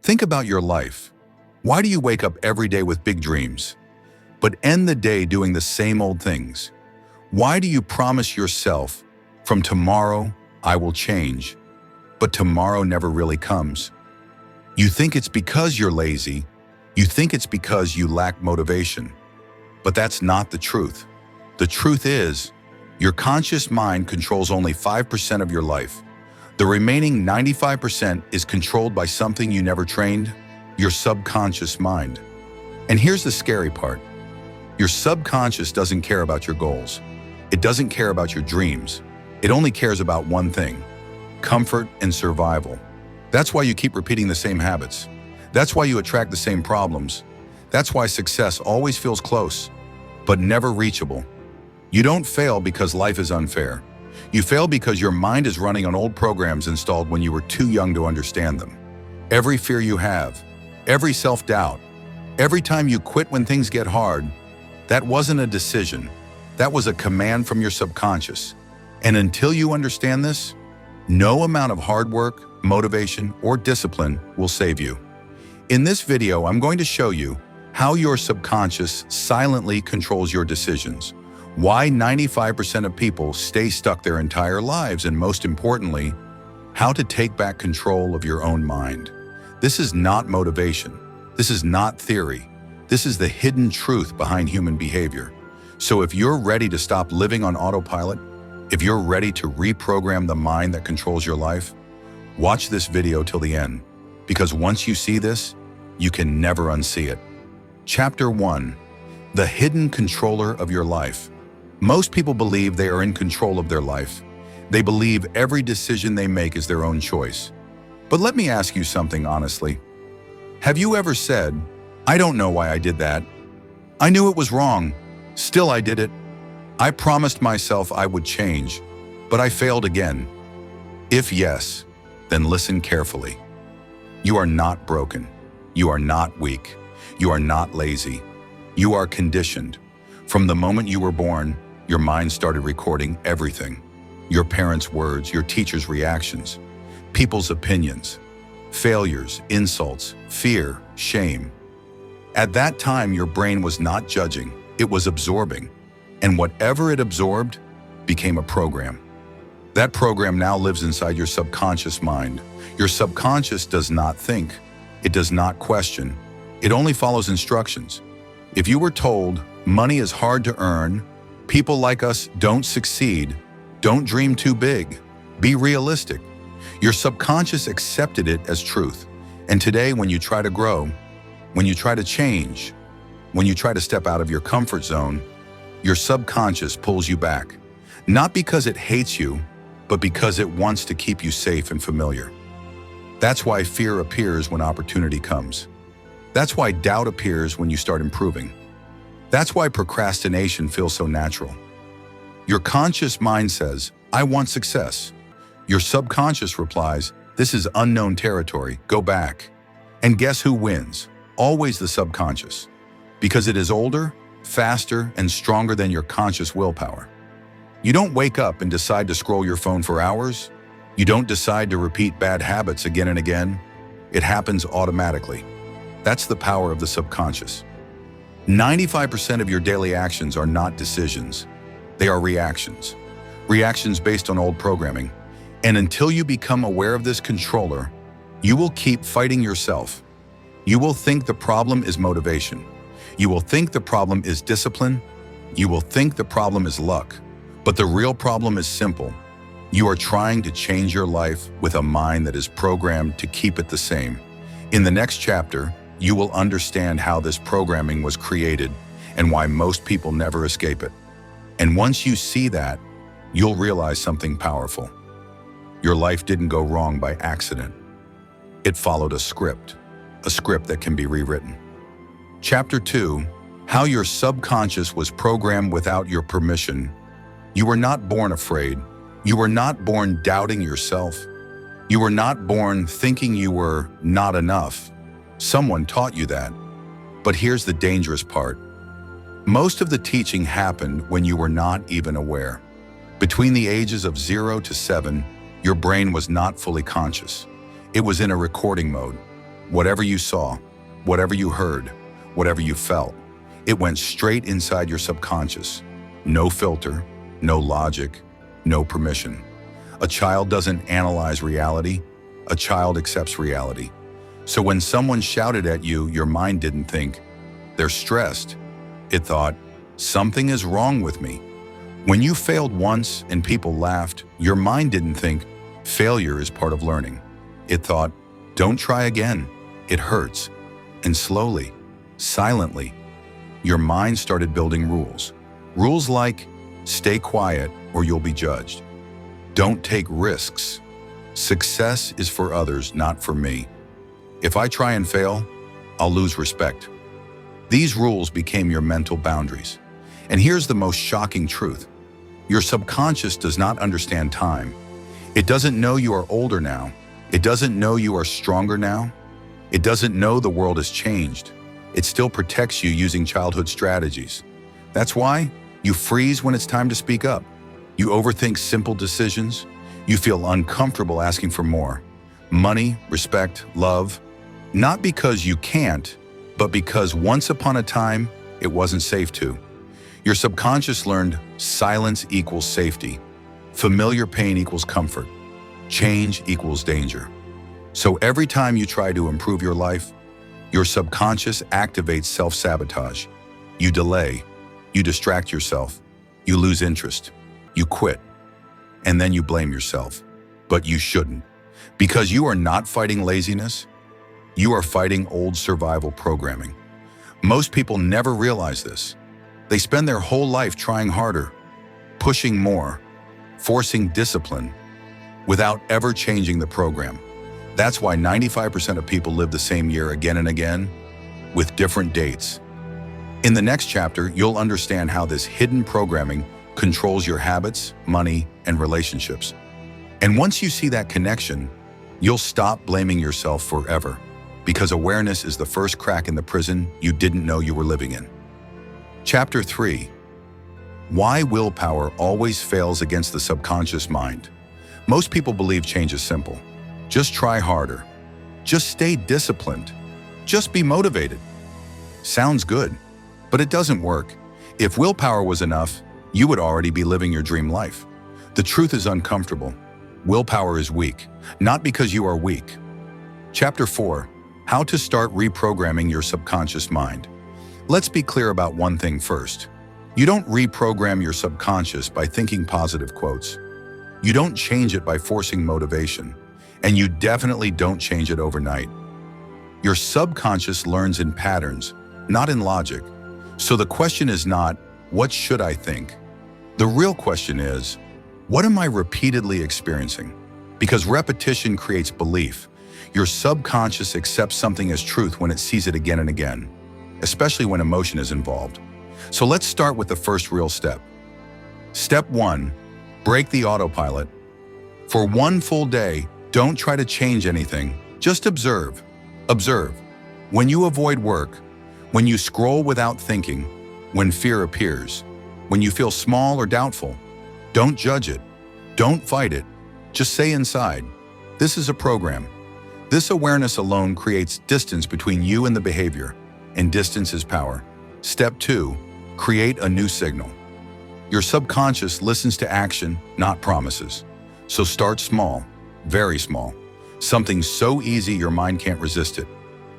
Think about your life. Why do you wake up every day with big dreams, but end the day doing the same old things? Why do you promise yourself, from tomorrow I will change, but tomorrow never really comes? You think it's because you're lazy. You think it's because you lack motivation. But that's not the truth. The truth is, your conscious mind controls only 5% of your life. The remaining 95% is controlled by something you never trained, your subconscious mind. And here's the scary part. Your subconscious doesn't care about your goals. It doesn't care about your dreams. It only cares about one thing: comfort and survival. That's why you keep repeating the same habits. That's why you attract the same problems. That's why success always feels close, but never reachable. You don't fail because life is unfair. You fail because your mind is running on old programs installed when you were too young to understand them. Every fear you have, every self-doubt, every time you quit when things get hard, that wasn't a decision. That was a command from your subconscious. And until you understand this, no amount of hard work, motivation, or discipline will save you. In this video, I'm going to show you how your subconscious silently controls your decisions, why 95% of people stay stuck their entire lives, and most importantly, how to take back control of your own mind. This is not motivation. This is not theory. This is the hidden truth behind human behavior. So if you're ready to stop living on autopilot, if you're ready to reprogram the mind that controls your life, watch this video till the end, because once you see this, you can never unsee it. Chapter 1. The hidden controller of your life. Most people believe they are in control of their life. They believe every decision they make is their own choice. But let me ask you something honestly. Have you ever said, "I don't know why I did that. I knew it was wrong. Still I did it. I promised myself I would change, but I failed again"? If yes, then listen carefully. You are not broken. You are not weak. You are not lazy. You are conditioned. From the moment you were born, your mind started recording everything. Your parents' words, your teachers' reactions, people's opinions, failures, insults, fear, shame. At that time, your brain was not judging, it was absorbing. And whatever it absorbed became a program. That program now lives inside your subconscious mind. Your subconscious does not think. It does not question. It only follows instructions. If you were told, money is hard to earn, people like us don't succeed, don't dream too big, be realistic, your subconscious accepted it as truth. And today, when you try to grow, when you try to change, when you try to step out of your comfort zone, your subconscious pulls you back. Not because it hates you, but because it wants to keep you safe and familiar. That's why fear appears when opportunity comes. That's why doubt appears when you start improving. That's why procrastination feels so natural. Your conscious mind says, "I want success." Your subconscious replies, "This is unknown territory, go back." And guess who wins? Always the subconscious. Because it is older, faster, and stronger than your conscious willpower. You don't wake up and decide to scroll your phone for hours. You don't decide to repeat bad habits again and again. It happens automatically. That's the power of the subconscious. 95% of your daily actions are not decisions. They are reactions. Reactions based on old programming. And until you become aware of this controller, you will keep fighting yourself. You will think the problem is motivation. You will think the problem is discipline. You will think the problem is luck. But the real problem is simple. You are trying to change your life with a mind that is programmed to keep it the same. In the next chapter, you will understand how this programming was created and why most people never escape it. And once you see that, you'll realize something powerful. Your life didn't go wrong by accident. It followed a script that can be rewritten. Chapter 2, How Your Subconscious Was Programmed Without Your Permission. You were not born afraid. You were not born doubting yourself. You were not born thinking you were not enough. Someone taught you that. But here's the dangerous part. Most of the teaching happened when you were not even aware. Between the ages of 0 to 7, your brain was not fully conscious. It was in a recording mode. Whatever you saw, whatever you heard, whatever you felt, it went straight inside your subconscious. No filter, no logic, no permission. A child doesn't analyze reality. A child accepts reality. So when someone shouted at you, your mind didn't think, they're stressed. It thought, something is wrong with me. When you failed once and people laughed, your mind didn't think, failure is part of learning. It thought, don't try again. It hurts. And slowly, silently, your mind started building rules. Rules like, stay quiet or you'll be judged. Don't take risks. Success is for others, not for me. If I try and fail, I'll lose respect. These rules became your mental boundaries. And here's the most shocking truth. Your subconscious does not understand time. It doesn't know you are older now. It doesn't know you are stronger now. It doesn't know the world has changed. It still protects you using childhood strategies. That's why you freeze when it's time to speak up. You overthink simple decisions. You feel uncomfortable asking for more. Money, respect, love. Not because you can't, but because once upon a time, it wasn't safe to. Your subconscious learned silence equals safety. Familiar pain equals comfort. Change equals danger. So every time you try to improve your life, your subconscious activates self-sabotage. You delay. You distract yourself. You lose interest. You quit. And then you blame yourself. But you shouldn't. Because you are not fighting laziness. You are fighting old survival programming. Most people never realize this. They spend their whole life trying harder, pushing more, forcing discipline, without ever changing the program. That's why 95% of people live the same year again and again, with different dates. In the next chapter, you'll understand how this hidden programming controls your habits, money, and relationships. And once you see that connection, you'll stop blaming yourself forever, because awareness is the first crack in the prison you didn't know you were living in. Chapter 3. Why willpower always fails against the subconscious mind. Most people believe change is simple. Just try harder. Just stay disciplined. Just be motivated. Sounds good, but it doesn't work. If willpower was enough, you would already be living your dream life. The truth is uncomfortable. Willpower is weak, not because you are weak. Chapter 4. How to start reprogramming your subconscious mind. Let's be clear about one thing first. You don't reprogram your subconscious by thinking positive quotes. You don't change it by forcing motivation. And you definitely don't change it overnight. Your subconscious learns in patterns, not in logic. So the question is not, what should I think? The real question is, what am I repeatedly experiencing? Because repetition creates belief. Your subconscious accepts something as truth when it sees it again and again, especially when emotion is involved. So let's start with the first real step. Step 1, break the autopilot. For one full day, don't try to change anything. Just observe. Observe. When you avoid work, when you scroll without thinking, when fear appears, when you feel small or doubtful, don't judge it. Don't fight it. Just say inside, this is a program. This awareness alone creates distance between you and the behavior, and distance is power. Step 2, create a new signal. Your subconscious listens to action, not promises. So start small, very small. Something so easy your mind can't resist it.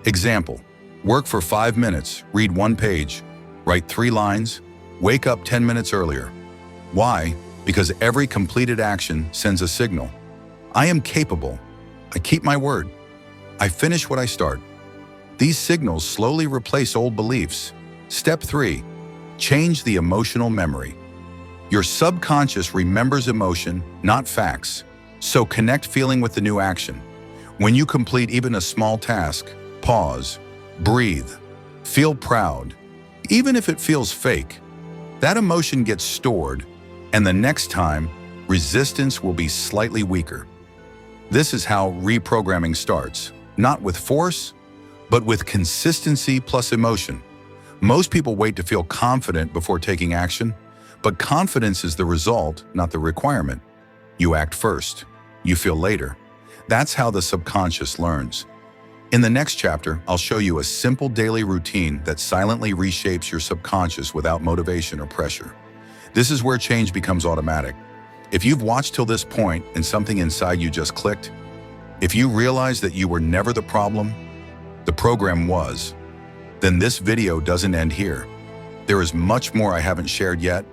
Example, work for 5 minutes, read 1 page, write 3 lines, wake up 10 minutes earlier. Why? Because every completed action sends a signal. I am capable. I keep my word. I finish what I start. These signals slowly replace old beliefs. Step 3, change the emotional memory. Your subconscious remembers emotion, not facts. So connect feeling with the new action. When you complete even a small task, pause, breathe, feel proud. Even if it feels fake, that emotion gets stored, and the next time, resistance will be slightly weaker. This is how reprogramming starts, not with force, but with consistency plus emotion. Most people wait to feel confident before taking action, but confidence is the result, not the requirement. You act first. You feel later. That's how the subconscious learns. In the next chapter, I'll show you a simple daily routine that silently reshapes your subconscious without motivation or pressure. This is where change becomes automatic. If you've watched till this point and something inside you just clicked, if you realize that you were never the problem, the program was, then this video doesn't end here. There is much more I haven't shared yet: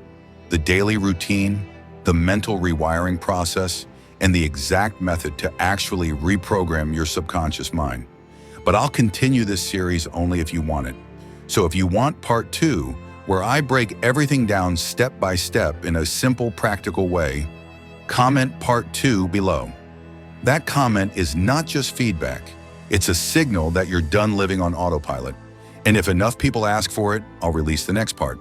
the daily routine, the mental rewiring process, and the exact method to actually reprogram your subconscious mind. But I'll continue this series only if you want it. So if you want part 2, where I break everything down step by step in a simple, practical way, comment part 2 below. That comment is not just feedback. It's a signal that you're done living on autopilot. And if enough people ask for it, I'll release the next part.